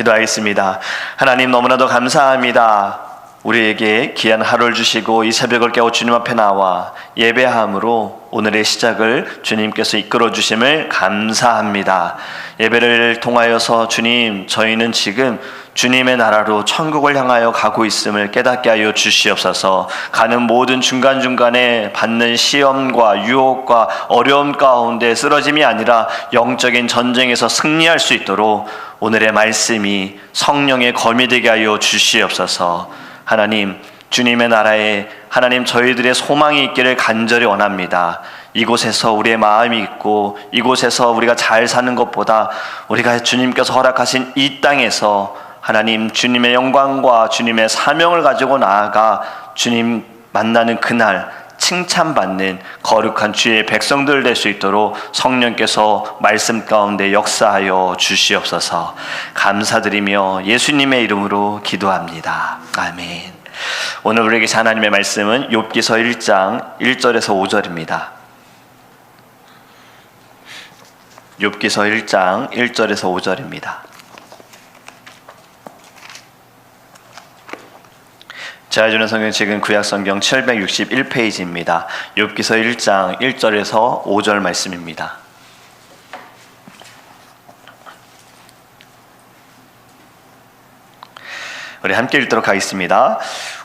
기도하겠습니다. 하나님, 너무나도 감사합니다. 우리에게 귀한 하루를 주시고 이 새벽을 깨워 주님 앞에 나와 예배함으로 오늘의 시작을 주님께서 이끌어 주심을 감사합니다. 예배를 통하여서 주님, 저희는 지금 주님의 나라로 천국을 향하여 가고 있음을 깨닫게 하여 주시옵소서. 가는 모든 중간중간에 받는 시험과 유혹과 어려움 가운데 쓰러짐이 아니라 영적인 전쟁에서 승리할 수 있도록 오늘의 말씀이 성령의 검이 되게 하여 주시옵소서. 하나님, 주님의 나라에 하나님 저희들의 소망이 있기를 간절히 원합니다. 이곳에서 우리의 마음이 있고 이곳에서 우리가 잘 사는 것보다 우리가 주님께서 허락하신 이 땅에서 하나님 주님의 영광과 주님의 사명을 가지고 나아가 주님 만나는 그날 칭찬받는 거룩한 주의 백성들 될 수 있도록 성령께서 말씀 가운데 역사하여 주시옵소서. 감사드리며 예수님의 이름으로 기도합니다. 아멘. 오늘 우리에게 하나님의 말씀은 욥기서 1장 1절에서 5절입니다. 욥기서 1장 1절에서 5절입니다. 제가 주는 성경 책은 구약성경 761페이지입니다. 욥기서 1장 1절에서 5절 말씀입니다. 우리 함께 읽도록 하겠습니다.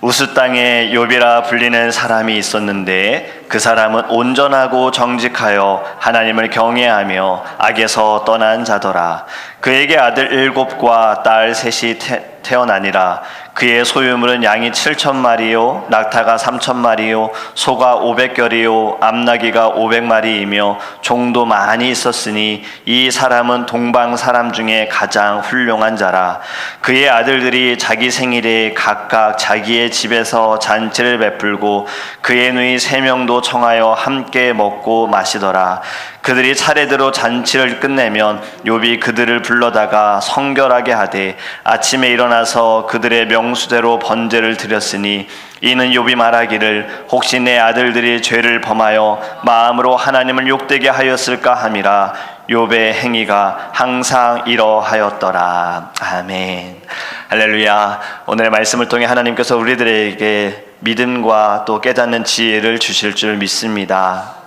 우스 땅에 욥이라 불리는 사람이 있었는데 그 사람은 온전하고 정직하여 하나님을 경외하며 악에서 떠난 자더라. 그에게 아들 7과 딸 3이 태어나니라. 그의 소유물은 양이 7,000마리요 낙타가 3,000마리요 소가 500결이요 암나귀가 500마리이며 종도 많이 있었으니 이 사람은 동방 사람 중에 가장 훌륭한 자라. 그의 아들들이 자기 생일에 각각 자기의 집에서 잔치를 베풀고 그의 누이 3명도 청하여 함께 먹고 마시더라. 그들이 차례대로 잔치를 끝내면 욥이 그들을 불러다가 성결하게 하되 아침에 일어나서 그들의 명수대로 번제를 드렸으니 이는 욥이 말하기를 혹시 내 아들들이 죄를 범하여 마음으로 하나님을 욕되게 하였을까 함이라. 욥의 행위가 항상 이러하였더라. 아멘. 할렐루야. 오늘의 말씀을 통해 하나님께서 우리들에게 믿음과 또 깨닫는 지혜를 주실 줄 믿습니다.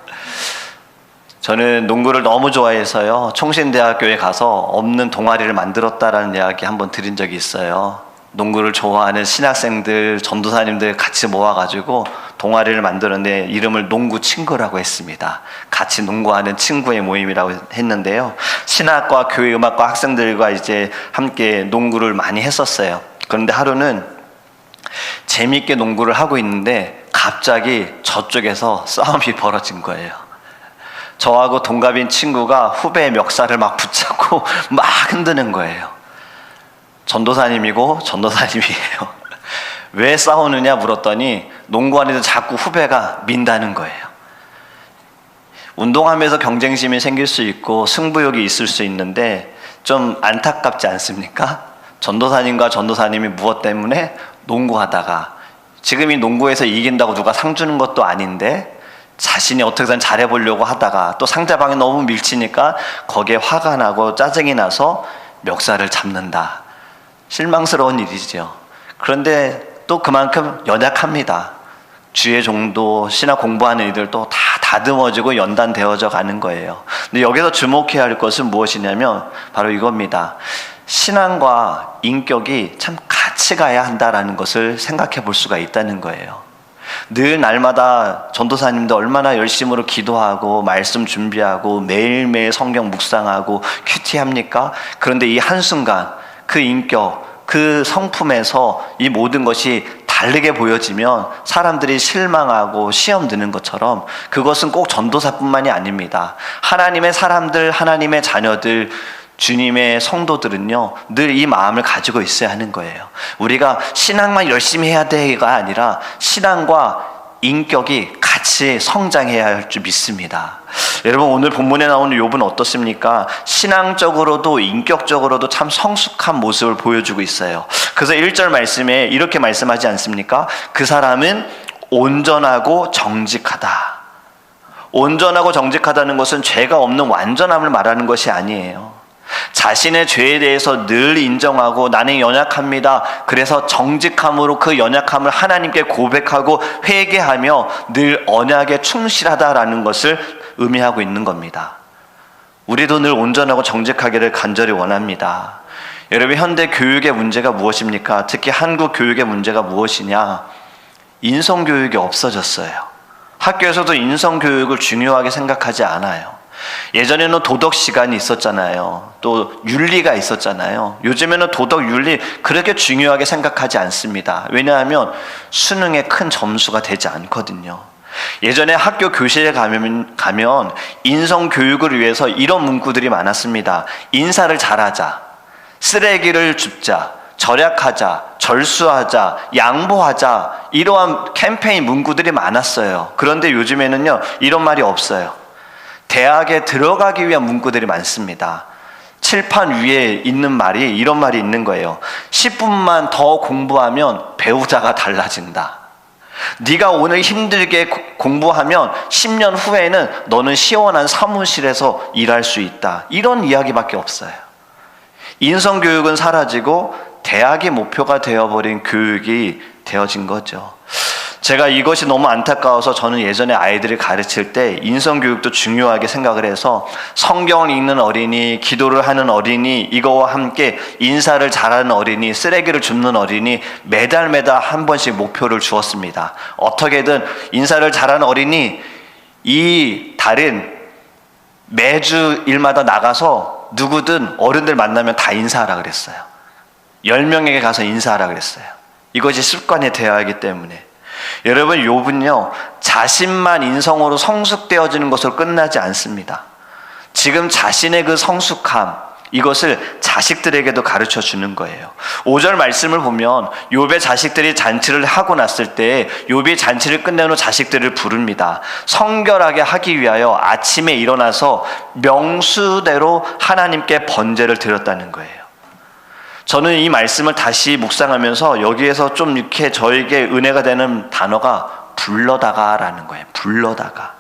저는 농구를 너무 좋아해서요, 총신대학교에 가서 없는 동아리를 만들었다라는 이야기 한번 드린 적이 있어요. 농구를 좋아하는 신학생들, 전도사님들 같이 모아가지고 동아리를 만들었는데 이름을 농구 친구라고 했습니다. 같이 농구하는 친구의 모임이라고 했는데요, 신학과 교회 음악과 학생들과 이제 함께 농구를 많이 했었어요. 그런데 하루는 재미있게 농구를 하고 있는데 갑자기 저쪽에서 싸움이 벌어진 거예요. 저하고 동갑인 친구가 후배의 멱살을 막 붙잡고 막 흔드는 거예요. 전도사님이고 전도사님이에요. 왜 싸우느냐 물었더니 농구하는데 자꾸 후배가 민다는 거예요. 운동하면서 경쟁심이 생길 수 있고 승부욕이 있을 수 있는데 좀 안타깝지 않습니까? 전도사님과 전도사님이 무엇 때문에 농구하다가 지금 이 농구에서 이긴다고 누가 상 주는 것도 아닌데 자신이 어떻게든 잘해보려고 하다가 또 상대방이 너무 밀치니까 거기에 화가 나고 짜증이 나서 멱살을 잡는다. 실망스러운 일이죠. 그런데 또 그만큼 연약합니다. 주의 종도 신학 공부하는 이들도 다 다듬어지고 연단되어져 가는 거예요. 근데 여기서 주목해야 할 것은 무엇이냐면 바로 이겁니다. 신앙과 인격이 참 같이 가야 한다라는 것을 생각해 볼 수가 있다는 거예요. 늘 날마다 전도사님도 얼마나 열심으로 기도하고 말씀 준비하고 매일매일 성경 묵상하고 큐티합니까? 그런데 이 한순간 그 인격, 그 성품에서 이 모든 것이 다르게 보여지면 사람들이 실망하고 시험 드는 것처럼 그것은 꼭 전도사뿐만이 아닙니다. 하나님의 사람들, 하나님의 자녀들, 주님의 성도들은요 늘 이 마음을 가지고 있어야 하는 거예요. 우리가 신앙만 열심히 해야 돼가 아니라 신앙과 인격이 같이 성장해야 할 줄 믿습니다. 여러분, 오늘 본문에 나오는 욥은 어떻습니까? 신앙적으로도 인격적으로도 참 성숙한 모습을 보여주고 있어요. 그래서 1절 말씀에 이렇게 말씀하지 않습니까? 그 사람은 온전하고 정직하다. 온전하고 정직하다는 것은 죄가 없는 완전함을 말하는 것이 아니에요. 자신의 죄에 대해서 늘 인정하고 나는 연약합니다. 그래서 정직함으로 그 연약함을 하나님께 고백하고 회개하며 늘 언약에 충실하다라는 것을 의미하고 있는 겁니다. 우리도 늘 온전하고 정직하기를 간절히 원합니다. 여러분, 현대 교육의 문제가 무엇입니까? 특히 한국 교육의 문제가 무엇이냐? 인성교육이 없어졌어요. 학교에서도 인성교육을 중요하게 생각하지 않아요. 예전에는 도덕 시간이 있었잖아요. 또 윤리가 있었잖아요. 요즘에는 도덕, 윤리 그렇게 중요하게 생각하지 않습니다. 왜냐하면 수능에 큰 점수가 되지 않거든요. 예전에 학교 교실에 가면 인성교육을 위해서 이런 문구들이 많았습니다. 인사를 잘하자, 쓰레기를 줍자, 절약하자, 절수하자, 양보하자, 이러한 캠페인 문구들이 많았어요. 그런데 요즘에는요, 이런 말이 없어요. 대학에 들어가기 위한 문구들이 많습니다. 칠판 위에 있는 말이 이런 말이 있는 거예요. 10분만 더 공부하면 배우자가 달라진다. 네가 오늘 힘들게 공부하면 10년 후에는 너는 시원한 사무실에서 일할 수 있다. 이런 이야기밖에 없어요. 인성교육은 사라지고 대학이 목표가 되어버린 교육이 되어진 거죠. 제가 이것이 너무 안타까워서 저는 예전에 아이들을 가르칠 때 인성교육도 중요하게 생각을 해서 성경을 읽는 어린이, 기도를 하는 어린이, 이거와 함께 인사를 잘하는 어린이, 쓰레기를 줍는 어린이 매달 한 번씩 목표를 주었습니다. 어떻게든 인사를 잘하는 어린이 이 달은 매주 일마다 나가서 누구든 어른들 만나면 다 인사하라 그랬어요. 10명에게 가서 인사하라 그랬어요. 이것이 습관이 되어야 하기 때문에. 여러분, 욥은요, 자신만 인성으로 성숙되어지는 것으로 끝나지 않습니다. 지금 자신의 그 성숙함, 이것을 자식들에게도 가르쳐 주는 거예요. 5절 말씀을 보면 욥의 자식들이 잔치를 하고 났을 때 욥이 잔치를 끝낸 후 자식들을 부릅니다. 성결하게 하기 위하여 아침에 일어나서 명수대로 하나님께 번제를 드렸다는 거예요. 저는 이 말씀을 다시 묵상하면서 여기에서 좀 이렇게 저에게 은혜가 되는 단어가 불러다가라는 거예요. 불러다가.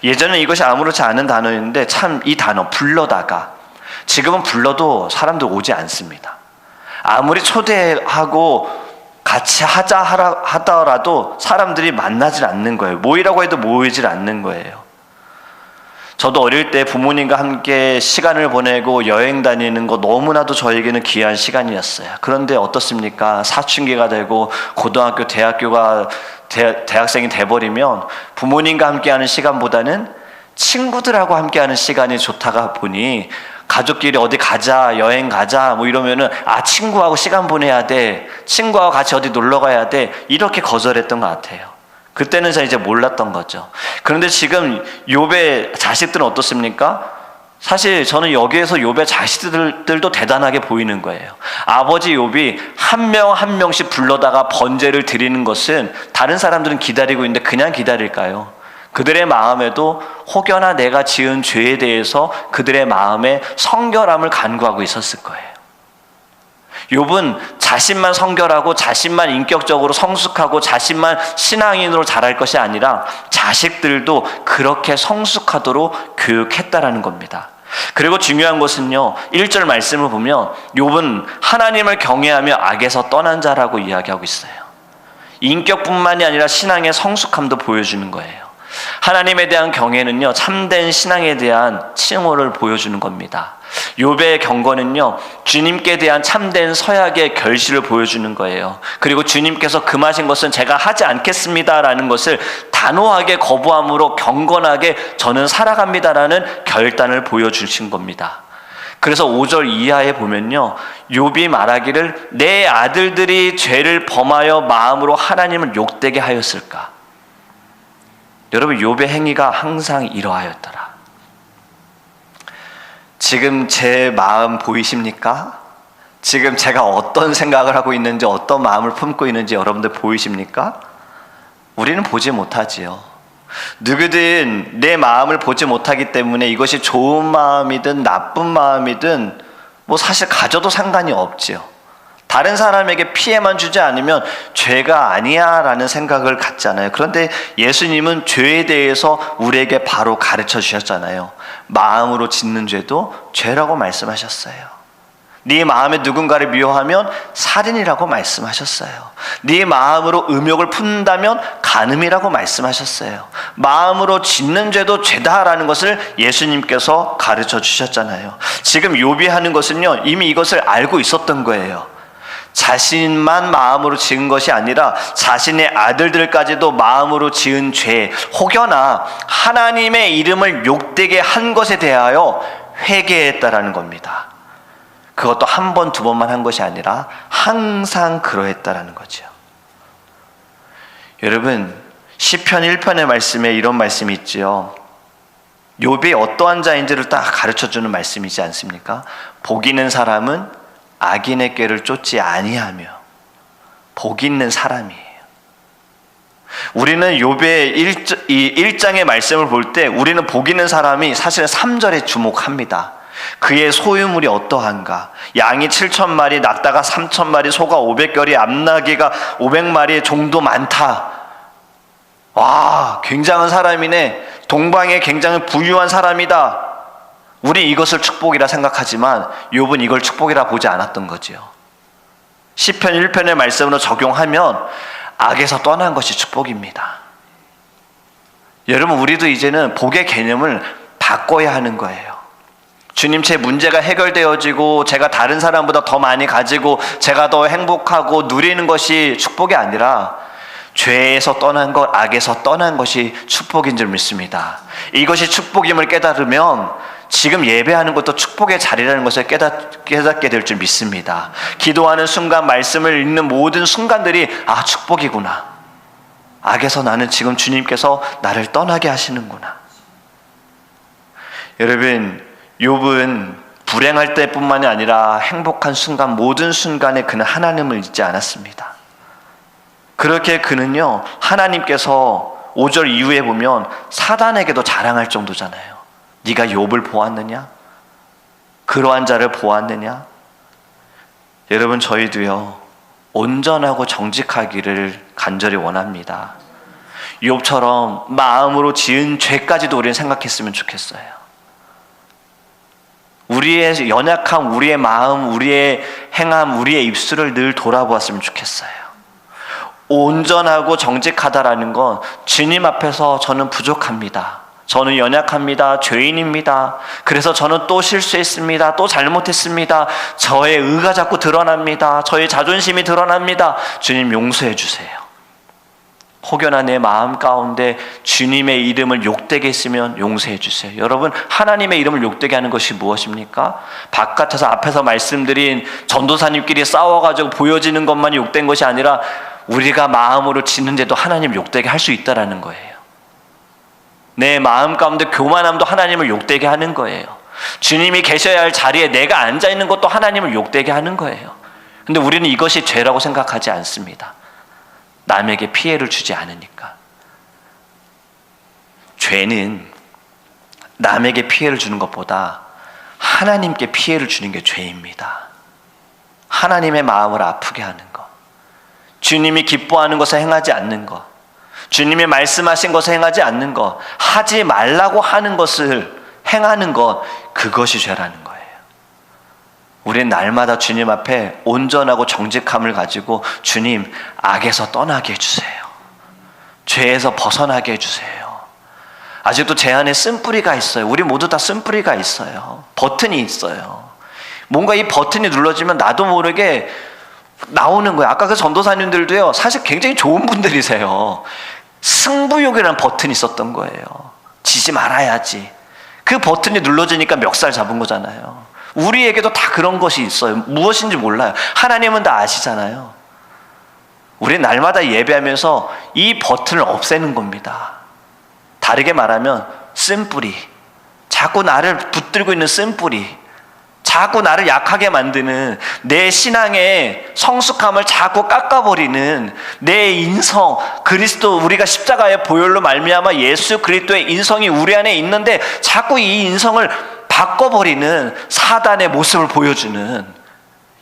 예전에 이것이 아무렇지 않은 단어였는데 참 이 단어 불러다가 지금은 불러도 사람들 오지 않습니다. 아무리 초대하고 같이 하자 하더라도 사람들이 만나질 않는 거예요. 모이라고 해도 모이질 않는 거예요. 저도 어릴 때 부모님과 함께 시간을 보내고 여행 다니는 거 너무나도 저에게는 귀한 시간이었어요. 그런데 어떻습니까? 사춘기가 되고 고등학교, 대학교가 대학생이 돼버리면 부모님과 함께하는 시간보다는 친구들하고 함께하는 시간이 좋다가 보니 가족끼리 어디 가자, 여행 가자 뭐 이러면은 친구하고 시간 보내야 돼, 친구하고 같이 어디 놀러 가야 돼, 이렇게 거절했던 것 같아요. 그때는 제가 이제 몰랐던 거죠. 그런데 지금 욥의 자식들은 어떻습니까? 사실 저는 여기에서 욥의 자식들도 대단하게 보이는 거예요. 아버지 욥이 한 명 한 명씩 불러다가 번제를 드리는 것은 다른 사람들은 기다리고 있는데 그냥 기다릴까요? 그들의 마음에도 혹여나 내가 지은 죄에 대해서 그들의 마음에 성결함을 간구하고 있었을 거예요. 욥은 자신만 성결하고 자신만 인격적으로 성숙하고 자신만 신앙인으로 자랄 것이 아니라 자식들도 그렇게 성숙하도록 교육했다라는 겁니다. 그리고 중요한 것은요, 1절 말씀을 보면 욥은 하나님을 경외하며 악에서 떠난 자라고 이야기하고 있어요. 인격뿐만이 아니라 신앙의 성숙함도 보여주는 거예요. 하나님에 대한 경외는요, 참된 신앙에 대한 칭호를 보여주는 겁니다. 욥의 경건은요, 주님께 대한 참된 서약의 결실을 보여주는 거예요. 그리고 주님께서 금하신 것은 제가 하지 않겠습니다라는 것을 단호하게 거부함으로 경건하게 저는 살아갑니다라는 결단을 보여주신 겁니다. 그래서 5절 이하에 보면요, 욥이 말하기를 내 아들들이 죄를 범하여 마음으로 하나님을 욕되게 하였을까. 여러분, 욥의 행위가 항상 이러하였더라. 지금 제 마음 보이십니까? 지금 제가 어떤 생각을 하고 있는지, 어떤 마음을 품고 있는지 여러분들 보이십니까? 우리는 보지 못하지요. 누구든 내 마음을 보지 못하기 때문에 이것이 좋은 마음이든 나쁜 마음이든 뭐 사실 가져도 상관이 없지요. 다른 사람에게 피해만 주지 않으면 죄가 아니야 라는 생각을 갖잖아요. 그런데 예수님은 죄에 대해서 우리에게 바로 가르쳐 주셨잖아요. 마음으로 짓는 죄도 죄라고 말씀하셨어요. 네 마음에 누군가를 미워하면 살인이라고 말씀하셨어요. 네 마음으로 음욕을 품는다면 간음이라고 말씀하셨어요. 마음으로 짓는 죄도 죄다라는 것을 예수님께서 가르쳐 주셨잖아요. 지금 욥이 하는 것은요, 이미 이것을 알고 있었던 거예요. 자신만 마음으로 지은 것이 아니라 자신의 아들들까지도 마음으로 지은 죄, 혹여나 하나님의 이름을 욕되게 한 것에 대하여 회개했다라는 겁니다. 그것도 한 번, 두 번만 한 것이 아니라 항상 그러했다라는 거죠. 여러분, 시편 1편의 말씀에 이런 말씀이 있지요. 욥이 어떠한 자인지를 딱 가르쳐주는 말씀이지 않습니까? 복 있는 사람은 악인의 꾀를 쫓지 아니하며. 복 있는 사람이에요. 우리는 욥의 1장의 말씀을 볼 때 우리는 복 있는 사람이 사실 3절에 주목합니다. 그의 소유물이 어떠한가? 양이 7,000마리, 낙타가 3,000마리, 소가 500결이, 암나귀가 500마리, 종도 많다. 와, 굉장한 사람이네. 동방에 굉장히 부유한 사람이다. 우리 이것을 축복이라 생각하지만 욥은 이걸 축복이라 보지 않았던 거지요. 시편 1편의 말씀으로 적용하면 악에서 떠난 것이 축복입니다. 여러분, 우리도 이제는 복의 개념을 바꿔야 하는 거예요. 주님, 제 문제가 해결되어지고 제가 다른 사람보다 더 많이 가지고 제가 더 행복하고 누리는 것이 축복이 아니라 죄에서 떠난 것, 악에서 떠난 것이 축복인 줄 믿습니다. 이것이 축복임을 깨달으면 지금 예배하는 것도 축복의 자리라는 것을 깨닫게 될 줄 믿습니다. 기도하는 순간, 말씀을 읽는 모든 순간들이 아, 축복이구나. 악에서 나는 지금 주님께서 나를 떠나게 하시는구나. 여러분, 욥은 불행할 때뿐만이 아니라 행복한 순간, 모든 순간에 그는 하나님을 잊지 않았습니다. 그렇게 그는요, 하나님께서 5절 이후에 보면 사단에게도 자랑할 정도잖아요. 네가 욥을 보았느냐? 그러한 자를 보았느냐? 여러분, 저희도요, 온전하고 정직하기를 간절히 원합니다. 욥처럼 마음으로 지은 죄까지도 우리는 생각했으면 좋겠어요. 우리의 연약함, 우리의 마음, 우리의 행함, 우리의 입술을 늘 돌아보았으면 좋겠어요. 온전하고 정직하다라는 건 주님 앞에서 저는 부족합니다. 저는 연약합니다. 죄인입니다. 그래서 저는 또 실수했습니다. 또 잘못했습니다. 저의 의가 자꾸 드러납니다. 저의 자존심이 드러납니다. 주님, 용서해 주세요. 혹여나 내 마음 가운데 주님의 이름을 욕되게 했으면 용서해 주세요. 여러분, 하나님의 이름을 욕되게 하는 것이 무엇입니까? 바깥에서 앞에서 말씀드린 전도사님끼리 싸워가지고 보여지는 것만이 욕된 것이 아니라 우리가 마음으로 짓는데도 하나님 욕되게 할 수 있다라는 거예요. 내 마음 가운데 교만함도 하나님을 욕되게 하는 거예요. 주님이 계셔야 할 자리에 내가 앉아있는 것도 하나님을 욕되게 하는 거예요. 근데 우리는 이것이 죄라고 생각하지 않습니다. 남에게 피해를 주지 않으니까. 죄는 남에게 피해를 주는 것보다 하나님께 피해를 주는 게 죄입니다. 하나님의 마음을 아프게 하는 것, 주님이 기뻐하는 것을 행하지 않는 것, 주님이 말씀하신 것을 행하지 않는 것, 하지 말라고 하는 것을 행하는 것, 그것이 죄라는 거예요. 우리는 날마다 주님 앞에 온전하고 정직함을 가지고 주님, 악에서 떠나게 해주세요. 죄에서 벗어나게 해주세요. 아직도 제 안에 쓴뿌리가 있어요. 우리 모두 다 쓴뿌리가 있어요. 버튼이 있어요. 뭔가 이 버튼이 눌러지면 나도 모르게 나오는 거예요. 아까 그 전도사님들도요, 사실 굉장히 좋은 분들이세요. 승부욕이라는 버튼이 있었던 거예요. 지지 말아야지. 그 버튼이 눌러지니까 멱살 잡은 거잖아요. 우리에게도 다 그런 것이 있어요. 무엇인지 몰라요. 하나님은 다 아시잖아요. 우리는 날마다 예배하면서 이 버튼을 없애는 겁니다. 다르게 말하면 쓴뿌리, 자꾸 나를 붙들고 있는 쓴뿌리, 자꾸 나를 약하게 만드는 내 신앙의 성숙함을 자꾸 깎아버리는 내 인성, 그리스도, 우리가 십자가의 보혈로 말미암아 예수 그리스도의 인성이 우리 안에 있는데 자꾸 이 인성을 바꿔버리는 사단의 모습을 보여주는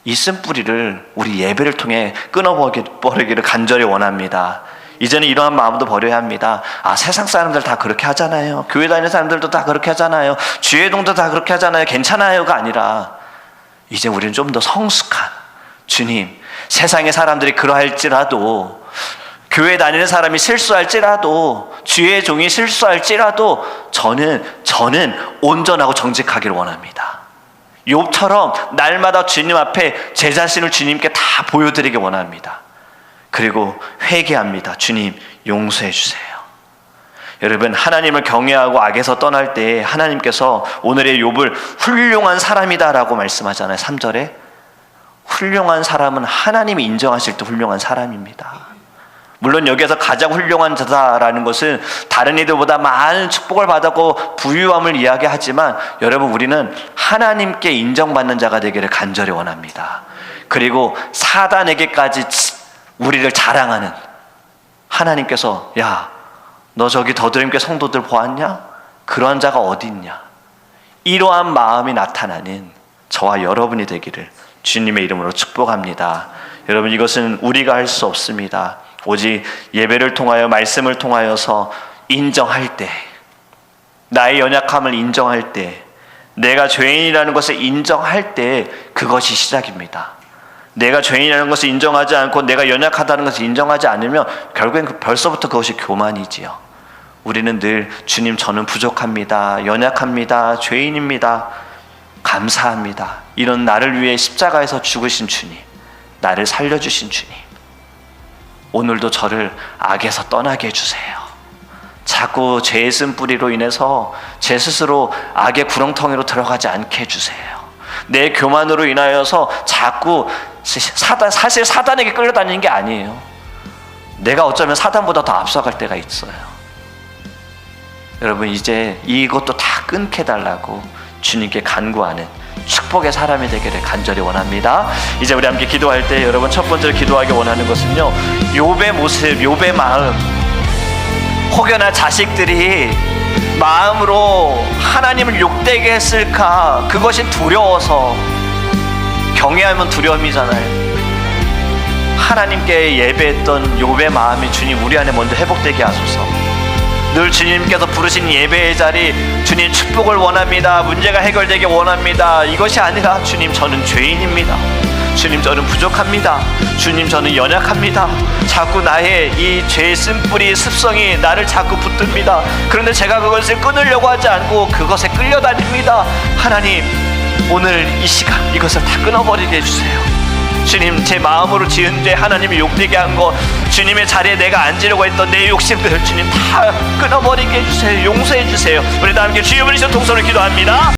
이 쓴뿌리를 우리 예배를 통해 끊어버리기를 간절히 원합니다. 이제는 이러한 마음도 버려야 합니다. 세상 사람들 다 그렇게 하잖아요. 교회 다니는 사람들도 다 그렇게 하잖아요. 주회동도 다 그렇게 하잖아요. 괜찮아요가 아니라 이제 우리는 좀 더 성숙한 주님, 세상의 사람들이 그러할지라도, 교회 다니는 사람이 실수할지라도, 주의 종이 실수할지라도 저는 온전하고 정직하기를 원합니다. 욥처럼 날마다 주님 앞에 제 자신을 주님께 다 보여드리기 원합니다. 그리고 회개합니다. 주님 용서해 주세요. 여러분, 하나님을 경외하고 악에서 떠날 때 하나님께서 오늘의 욥을 훌륭한 사람이다라고 말씀하잖아요. 3절에 훌륭한 사람은 하나님이 인정하실 때 훌륭한 사람입니다. 물론 여기에서 가장 훌륭한 자다라는 것은 다른 이들보다 많은 축복을 받았고 부유함을 이야기하지만, 여러분, 우리는 하나님께 인정받는 자가 되기를 간절히 원합니다. 그리고 사단에게까지 우리를 자랑하는 하나님께서, 야, 너 저기 더드림교회 성도들 보았냐? 그러한 자가 어디 있냐? 이러한 마음이 나타나는 저와 여러분이 되기를 주님의 이름으로 축복합니다. 여러분, 이것은 우리가 할 수 없습니다. 오직 예배를 통하여, 말씀을 통하여서 인정할 때, 나의 연약함을 인정할 때, 내가 죄인이라는 것을 인정할 때, 그것이 시작입니다. 내가 죄인이라는 것을 인정하지 않고 내가 연약하다는 것을 인정하지 않으면 결국엔 벌써부터 그것이 교만이지요. 우리는 늘 주님, 저는 부족합니다, 연약합니다, 죄인입니다, 감사합니다, 이런 나를 위해 십자가에서 죽으신 주님, 나를 살려주신 주님, 오늘도 저를 악에서 떠나게 해주세요. 자꾸 죄의 쓴뿌리로 인해서 제 스스로 악의 구렁텅이로 들어가지 않게 해주세요. 내 교만으로 인하여서 자꾸 사실 사단에게 끌려다니는 게 아니에요. 내가 어쩌면 사단보다 더 앞서갈 때가 있어요. 여러분, 이제 이것도 다 끊게 달라고 주님께 간구하는 축복의 사람이 되기를 간절히 원합니다. 이제 우리 함께 기도할 때 여러분, 첫 번째로 기도하기 원하는 것은요, 욥의 모습, 욥의 마음, 혹여나 자식들이 마음으로 하나님을 욕되게 했을까, 그것이 두려워서. 경외하면 두려움이잖아요. 하나님께 예배했던 욥의 마음이 주님 우리 안에 먼저 회복되게 하소서. 늘 주님께서 부르신 예배의 자리, 주님 축복을 원합니다, 문제가 해결되게 원합니다, 이것이 아니라 주님, 저는 죄인입니다, 주님, 저는 부족합니다, 주님, 저는 연약합니다, 자꾸 나의 이 죄의 쓴뿌리 습성이 나를 자꾸 붙듭니다. 그런데 제가 그것을 끊으려고 하지 않고 그것에 끌려다닙니다. 하나님, 오늘 이 시간 이것을 다 끊어버리게 해주세요. 주님, 제 마음으로 지은 죄, 하나님이 욕되게 한 것, 주님의 자리에 내가 앉으려고 했던 내 욕심들을 주님 다 끊어버리게 해주세요. 용서해 주세요. 우리 다 함께 주여 부르시는 동서를 기도합니다.